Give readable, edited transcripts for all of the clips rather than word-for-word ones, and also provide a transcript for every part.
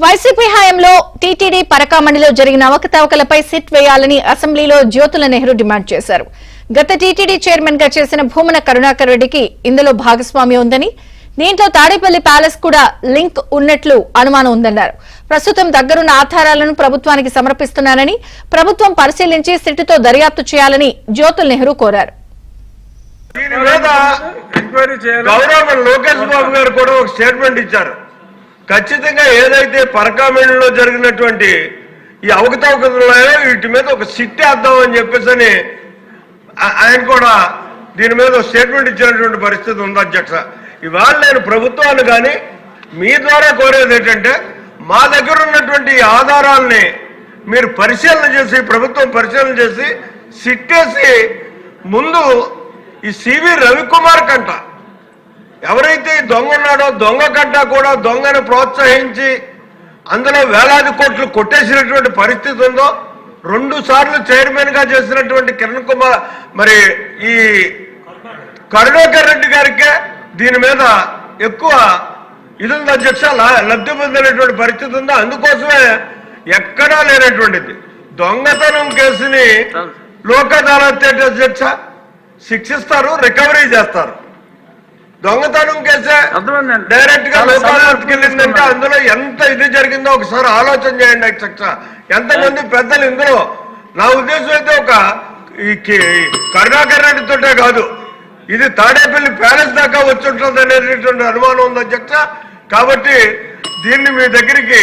YCP హయాంలో TTD పరకామణిలో జరిగిన అవకతవకలపై SIT వేయాలని అసెంబ్లీలో జ్యోతుల నెహ్రూ డిమాండ్ చేశారు. గత టీటీడీ చైర్మన్ గా చేసిన భూమన కరుణాకర్ రెడ్డికి ఇందులో భాగస్వామ్యం ఉందని, దీంట్లో తాడేపల్లి ప్యాలెస్ కూడా లింక్ ఉన్నట్లు అనుమానం ఉందన్నారు. ప్రస్తుతం దగ్గరున్న ఆధారాలను ప్రభుత్వానికి సమర్పిస్తున్నానని, ప్రభుత్వం పరిశీలించి సిట్తో దర్యాప్తు చేయాలని జ్యోతుల నెహ్రూ కోరారు. లోకేష్ బాబు గారు కూడా ఒక స్టేట్మెంట్ ఇచ్చారు. ఖచ్చితంగా ఏదైతే పరకామణిలో జరిగినటువంటి ఈ అవకతవకలున్నాయో వీటి మీద ఒక సిట్ వేద్దామని చెప్పేసి ఆయన కూడా దీని మీద స్టేట్మెంట్ ఇచ్చినటువంటి పరిస్థితి ఉంది అధ్యక్ష. ఇవాళ నేను ప్రభుత్వాన్ని కానీ మీ ద్వారా కోరేది ఏంటంటే, మా దగ్గర ఉన్నటువంటి ఆధారాలని మీరు పరిశీలన చేసి, ప్రభుత్వం పరిశీలన చేసి సిట్ వేసి ముందు ఈ సివి రవికుమార్ కంట ఎవరైతే దొంగ ఉన్నాడో దొంగ కంట కూడా దొంగను ప్రోత్సహించి అందులో వేలాది కోట్లు కొట్టేసినటువంటి పరిస్థితి ఉందో, 2 సార్లు చైర్మన్ గా చేసినటువంటి కిరణ్ కుమార్ మరి ఈ కరుణాకర్ రెడ్డి గారికే దీని మీద ఎక్కువ ఇది ఉంది అధ్యక్ష, లబ్ధి పొందినటువంటి పరిస్థితి ఉందో. అందుకోసమే ఎక్కడా లేనటువంటిది దొంగతనం కేసుని లోక్ అదాలత్ అధ్యక్ష శిక్షిస్తారు, రికవరీ చేస్తారు. దొంగతనం కేసే డైరెక్ట్ గా లోక్ అదాలత్కి వెళ్ళిందంటే అందులో ఎంత ఇది జరిగిందో ఒకసారి ఆలోచన చేయండి అధ్యక్ష. ఎంతమంది పెద్దలు ఇందులో, నా ఉద్దేశం అయితే ఒక ఈ కరుణాకర్ రెడ్డితోటే కాదు, ఇది తాడేపల్లి ప్యాలెస్ దాకా వచ్చి ఉంటుంది అనేటువంటి అనుమానం ఉంది అధ్యక్ష. కాబట్టి దీన్ని మీ దగ్గరికి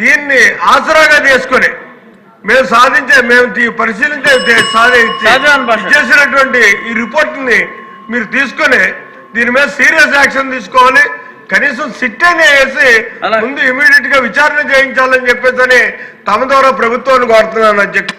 దీన్ని ఆసరాగా తీసుకొని మేము పరిశీలించే చేసినటువంటి ఈ రిపోర్ట్ ని మీరు తీసుకొని దీని మీద సీరియస్ యాక్షన్ తీసుకోవాలి. కనీసం సిట్ అయినా వేసి ముందు ఇమీడియట్ గా విచారణ చేయించాలని చెప్పేసి తమ ద్వారా ప్రభుత్వాన్ని కోరుతున్నాను అధ్యక్ష.